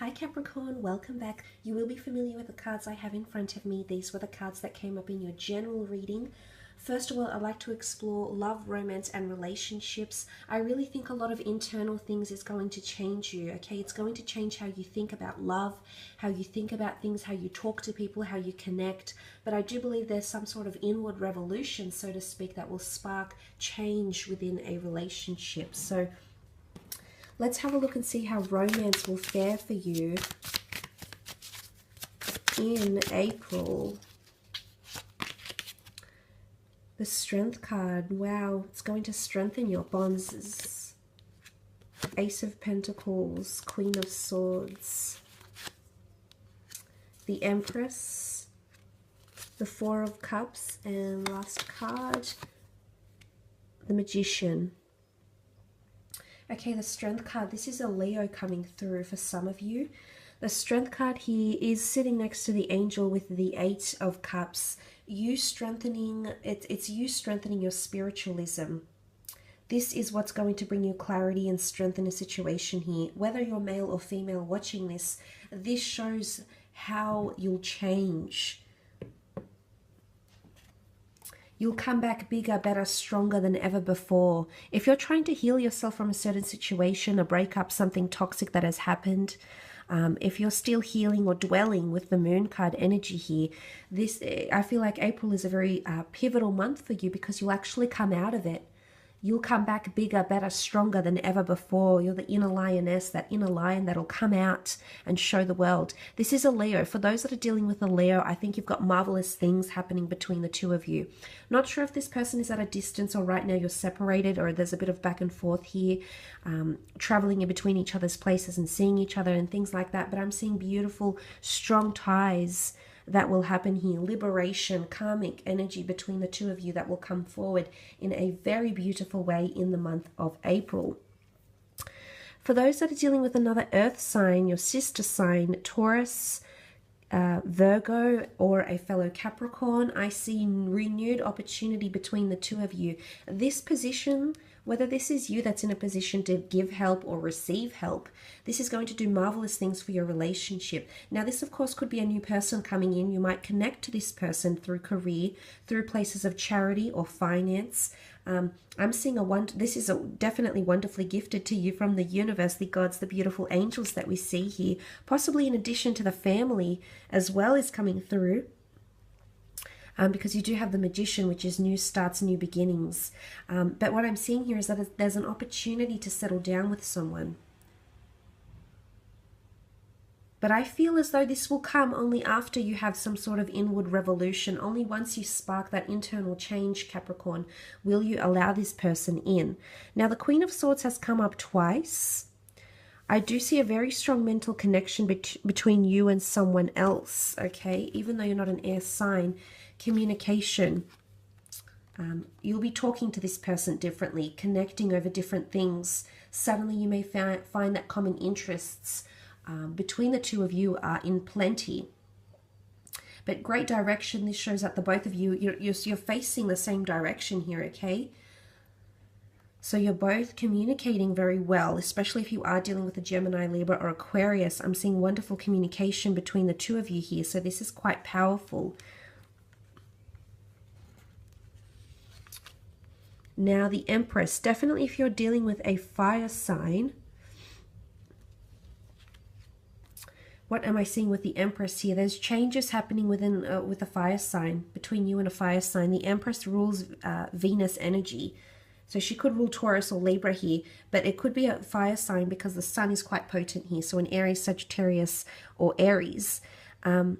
Hi Capricorn, welcome back. You will be familiar with the cards I have in front of me. These were the cards that came up in your general reading. First of all, I'd like to explore love, romance, and relationships. I really think a lot of internal things is going to change you, okay? It's going to change how you think about love, how you think about things, how you talk to people, how you connect. But I do believe there's some sort of inward revolution, so to speak, that will spark change within a relationship. So let's have a look and see how romance will fare for you in April. The Strength card. Wow, it's going to strengthen your bonds. Ace of Pentacles, Queen of Swords, the Empress, the Four of Cups, and last card, the Magician. Okay, the Strength card. This is a Leo coming through for some of you. The Strength card here is sitting next to the Angel with the Eight of Cups. You strengthening, it's you strengthening your spiritualism. This is what's going to bring you clarity and strengthen a situation here. Whether you're male or female watching this, this shows how you'll change. You'll come back bigger, better, stronger than ever before. If you're trying to heal yourself from a certain situation, a breakup, something toxic that has happened, if you're still healing or dwelling with the Moon card energy here, I feel like April is a very pivotal month for you because you'll actually come out of it. You'll come back bigger, better, stronger than ever before. You're the inner lioness, that inner lion that'll come out and show the world. This is a Leo. For those that are dealing with a Leo, I think you've got marvelous things happening between the two of you. Not sure if this person is at a distance or right now you're separated or there's a bit of back and forth here, traveling in between each other's places and seeing each other and things like that. But I'm seeing beautiful, strong ties that will happen here. Liberation, karmic energy between the two of you that will come forward in a very beautiful way in the month of April. For those that are dealing with another earth sign, your sister sign, Taurus, Virgo, or a fellow Capricorn, I see renewed opportunity between the two of you. This position, whether this is you that's in a position to give help or receive help, this is going to do marvelous things for your relationship. Now, this, of course, could be a new person coming in. You might connect to this person through career, through places of charity or finance. I'm seeing this is definitely wonderfully gifted to you from the universe, the gods, the beautiful angels that we see here, possibly in addition to the family as well is coming through. Because you do have the Magician, which is new starts, new beginnings. But what I'm seeing here is that there's an opportunity to settle down with someone. But I feel as though this will come only after you have some sort of inward revolution. Only once you spark that internal change, Capricorn, will you allow this person in. Now, the Queen of Swords has come up twice. I do see a very strong mental connection between you and someone else, okay? Even though you're not an air sign, communication. You'll be talking to this person differently, connecting over different things. Suddenly you may find that common interests between the two of you are in plenty. But great direction. This shows that the both of you, you're facing the same direction here, okay? So you're both communicating very well, especially if you are dealing with a Gemini, Libra, or Aquarius. I'm seeing wonderful communication between the two of you here. So this is quite powerful. Now, the Empress. Definitely if you're dealing with a fire sign. What am I seeing with the Empress here? There's changes happening within with a fire sign, between you and a fire sign. The Empress rules Venus energy. So she could rule Taurus or Libra here, but it could be a fire sign because the sun is quite potent here. So an Aries, Sagittarius, or Aries, or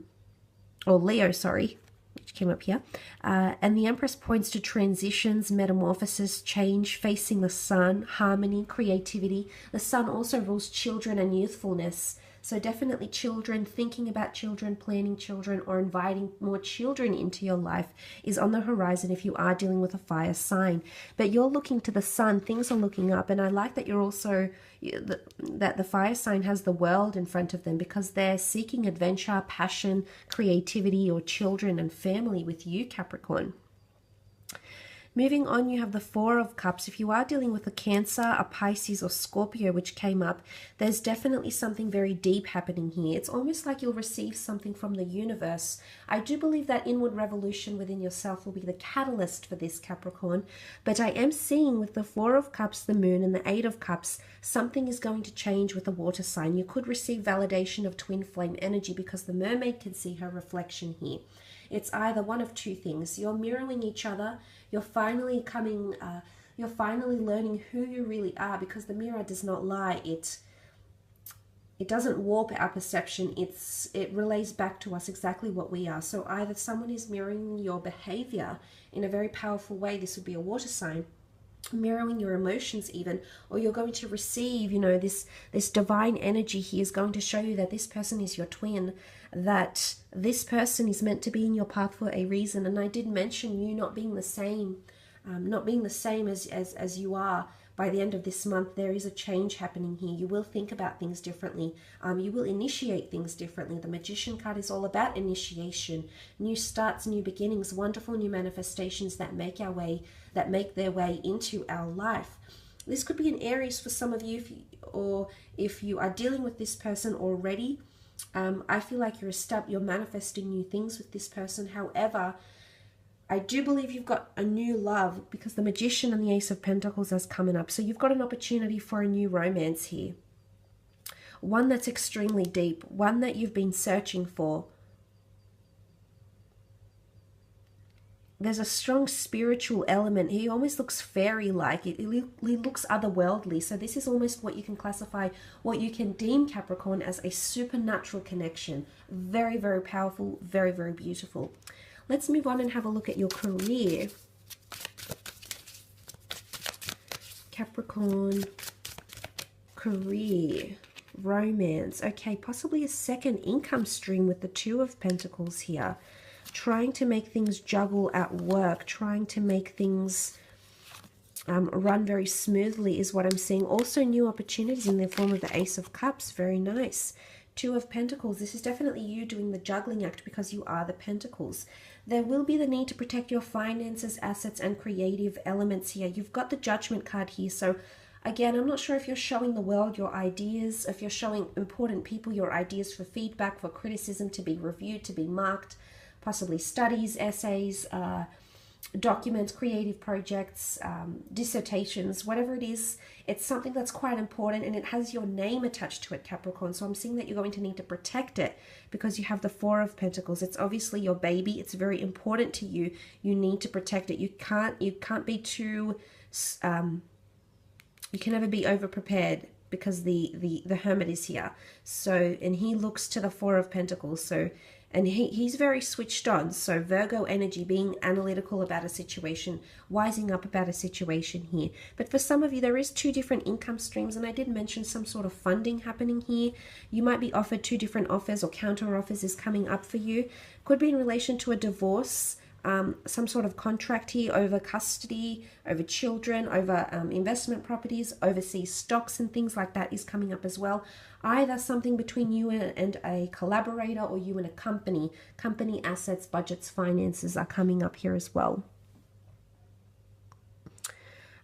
Leo, sorry, which came up here. And the Empress points to transitions, metamorphosis, change, facing the sun, harmony, creativity. The sun also rules children and youthfulness. So definitely children, thinking about children, planning children, or inviting more children into your life is on the horizon if you are dealing with a fire sign. But you're looking to the sun, things are looking up. And I like that you're also, that the fire sign has the world in front of them because they're seeking adventure, passion, creativity, or children and family with you, Capricorn. Moving on, you have the Four of Cups. If you are dealing with a Cancer, a Pisces, or Scorpio, which came up, there's definitely something very deep happening here. It's almost like you'll receive something from the universe. I do believe that inward revolution within yourself will be the catalyst for this, Capricorn. But I am seeing with the Four of Cups, the Moon, and the Eight of Cups, something is going to change with the water sign. You could receive validation of twin flame energy because the mermaid can see her reflection here. It's either one of two things. You're mirroring each other. You're finally learning who you really are, because the mirror does not lie. It doesn't warp our perception. It relays back to us exactly what we are. So either someone is mirroring your behavior in a very powerful way. This would be a water sign, mirroring your emotions even, or you're going to receive, this divine energy here is going to show you that this person is your twin, that this person is meant to be in your path for a reason. And I did mention you not being the same, as you are. By the end of this month, there is a change happening here. You will think about things differently. You will initiate things differently. The Magician card is all about initiation, new starts, new beginnings, wonderful new manifestations that make their way into our life. This could be an Aries for some of you, or if you are dealing with this person already. I feel like you're manifesting new things with this person. However, I do believe you've got a new love, because the Magician and the Ace of Pentacles is coming up. So you've got an opportunity for a new romance here. One that's extremely deep, one that you've been searching for. There's a strong spiritual element. He almost looks fairy-like. He looks otherworldly. So this is almost what you can classify, what you can deem, Capricorn, as a supernatural connection. Very, very powerful, very, very beautiful. Let's move on and have a look at your career. Capricorn, career, romance. Okay, possibly a second income stream with the Two of Pentacles here. Trying to make things juggle at work, trying to make things run very smoothly is what I'm seeing. Also new opportunities in the form of the Ace of Cups. Very nice. Two of Pentacles. This is definitely you doing the juggling act, because you are the Pentacles. There will be the need to protect your finances, assets, and creative elements here. You've got the Judgment card here. So again, I'm not sure if you're showing the world your ideas, if you're showing important people your ideas for feedback, for criticism, to be reviewed, to be marked, possibly studies, essays, documents, creative projects, dissertations, whatever it is. It's something that's quite important, and it has your name attached to it, Capricorn. So I'm seeing that you're going to need to protect it, because you have the Four of Pentacles. It's obviously your baby. It's very important to you. You need to protect it. You can't be too, you can never be over prepared, because the Hermit is here. So, and he looks to the Four of Pentacles. So, and he's very switched on. So Virgo energy, being analytical about a situation, wising up about a situation here. But for some of you, there is two different income streams. And I did mention some sort of funding happening here. You might be offered two different offers, or counter offers is coming up for you. Could be in relation to a divorce, some sort of contract here over custody, over children, over investment properties, overseas stocks and things like that is coming up as well. Either something between you and a collaborator, or you and a company. Company assets, budgets, finances are coming up here as well.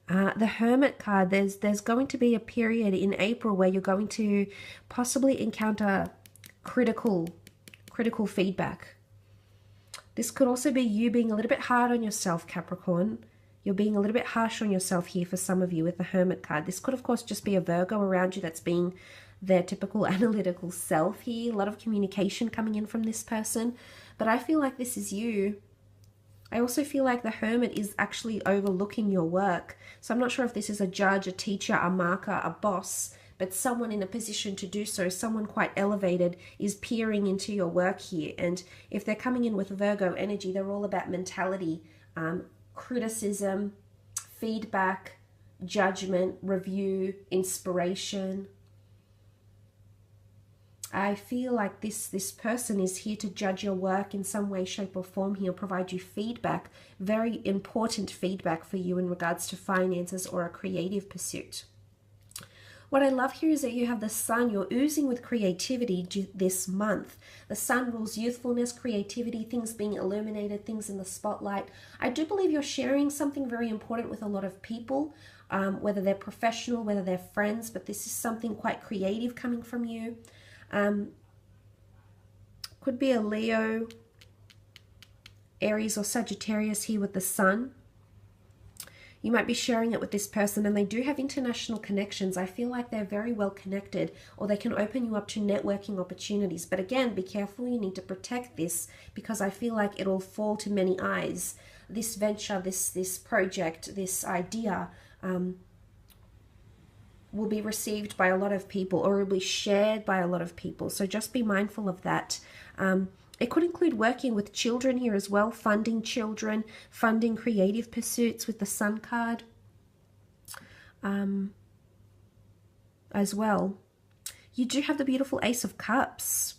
The Hermit card, there's going to be a period in April where you're going to possibly encounter critical feedback. This could also be you being a little bit hard on yourself, Capricorn. You're being a little bit harsh on yourself here for some of you with the Hermit card. This could, of course, just be a Virgo around you that's being their typical analytical self here. A lot of communication coming in from this person. But I feel like this is you. I also feel like the Hermit is actually overlooking your work. So I'm not sure if this is a judge, a teacher, a marker, a boss, but someone in a position to do so, someone quite elevated, is peering into your work here. And if they're coming in with Virgo energy, they're all about mentality, criticism, feedback, judgment, review, inspiration. I feel like this person is here to judge your work in some way, shape, or form. He'll provide you feedback, very important feedback for you in regards to finances or a creative pursuit. What I love here is that you have the sun. You're oozing with creativity this month. The sun rules youthfulness, creativity, things being illuminated, things in the spotlight. I do believe you're sharing something very important with a lot of people, whether they're professional, whether they're friends, but this is something quite creative coming from you. Could be a Leo, Aries, or Sagittarius here with the sun. You might be sharing it with this person, and they do have international connections. I feel like they're very well connected, or they can open you up to networking opportunities. But again, be careful. You need to protect this, because I feel like it'll fall to many eyes. This venture, this project, this idea will be received by a lot of people, or will be shared by a lot of people. So just be mindful of that. It could include working with children here as well, funding children, funding creative pursuits with the Sun card as well. You do have the beautiful Ace of Cups.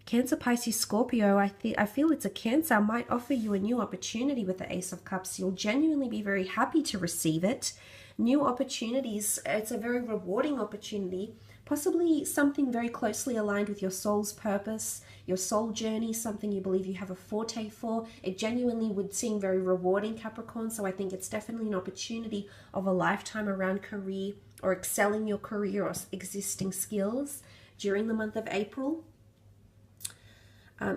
Cancer, Pisces, Scorpio, I feel it's a Cancer, might offer you a new opportunity with the Ace of Cups. You'll genuinely be very happy to receive it. New opportunities, it's a very rewarding opportunity. Possibly something very closely aligned with your soul's purpose, your soul journey, something you believe you have a forte for. It genuinely would seem very rewarding, Capricorn, so I think it's definitely an opportunity of a lifetime around career or excelling your career or existing skills during the month of April.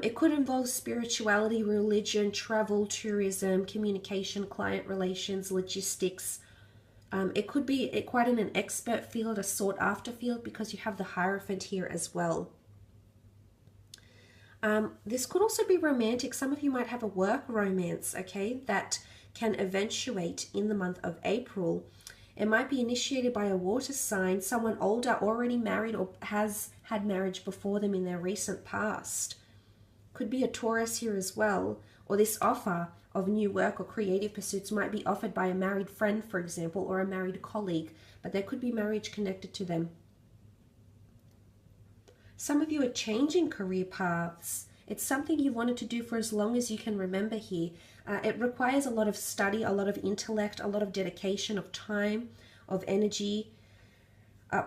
It could involve spirituality, religion, travel, tourism, communication, client relations, logistics. It could be quite an expert field, a sought after field, because you have the Hierophant here as well. This could also be romantic. Some of you might have a work romance, okay, that can eventuate in the month of April. It might be initiated by a water sign, someone older, already married, or has had marriage before them in their recent past. Could be a Taurus here as well, or this offer of new work or creative pursuits might be offered by a married friend, for example, or a married colleague, but there could be marriage connected to them. Some of you are changing career paths. It's something you wanted to do for as long as you can remember here. It requires a lot of study, a lot of intellect, a lot of dedication of time, of energy,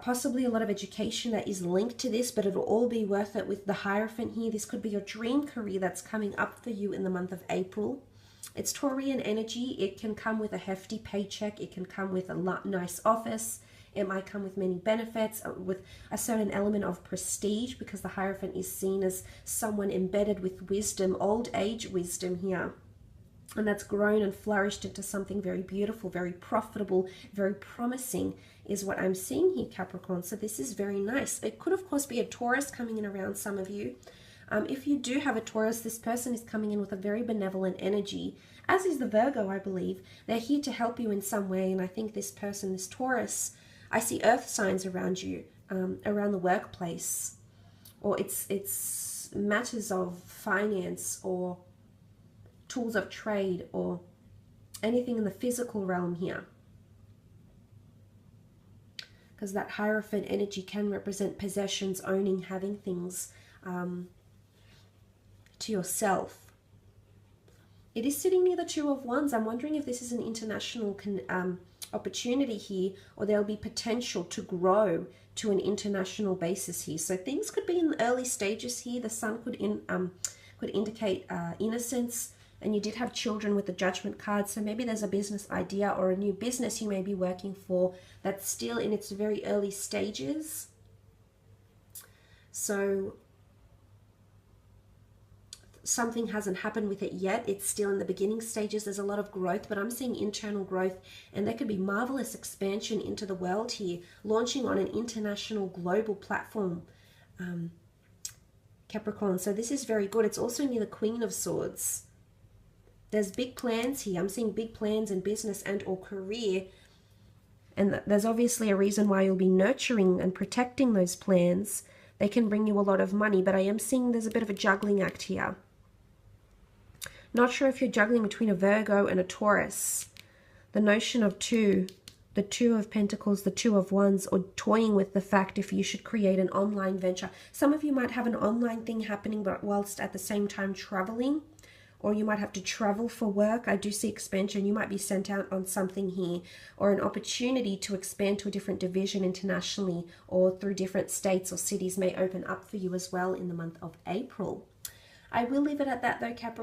possibly a lot of education that is linked to this, but it'll all be worth it with the Hierophant here. This could be your dream career that's coming up for you in the month of April. It's Taurian energy. It can come with a hefty paycheck. It can come with a nice office. It might come with many benefits, with a certain element of prestige, because the Hierophant is seen as someone embedded with wisdom, old age wisdom here. And that's grown and flourished into something very beautiful, very profitable, very promising is what I'm seeing here, Capricorn. So this is very nice. It could, of course, be a Taurus coming in around some of you. If you do have a Taurus, this person is coming in with a very benevolent energy, as is the Virgo, I believe. They're here to help you in some way, and I think this person, this Taurus, I see earth signs around you, around the workplace, or it's matters of finance or tools of trade or anything in the physical realm here. Because that Hierophant energy can represent possessions, owning, having things to yourself. It is sitting near the Two of Wands. I'm wondering if this is an international opportunity here, or there'll be potential to grow to an international basis here. So things could be in the early stages here. The Sun could indicate innocence, and you did have children with the Judgment card. So maybe there's a business idea or a new business you may be working for that's still in its very early stages. So something hasn't happened with it yet. It's still in the beginning stages. There's a lot of growth, but I'm seeing internal growth, and there could be marvelous expansion into the world here, launching on an international global platform, Capricorn. So this is very good. It's also near the Queen of Swords. There's big plans here. I'm seeing big plans in business and or career, and there's obviously a reason why you'll be nurturing and protecting those plans. They can bring you a lot of money, but I am seeing there's a bit of a juggling act here. Not sure if you're juggling between a Virgo and a Taurus. The notion of two, the Two of Pentacles, the Two of Wands, or toying with the fact if you should create an online venture. Some of you might have an online thing happening, but whilst at the same time traveling, or you might have to travel for work. I do see expansion. You might be sent out on something here, or an opportunity to expand to a different division internationally or through different states or cities may open up for you as well in the month of April. I will leave it at that though, Capricorn.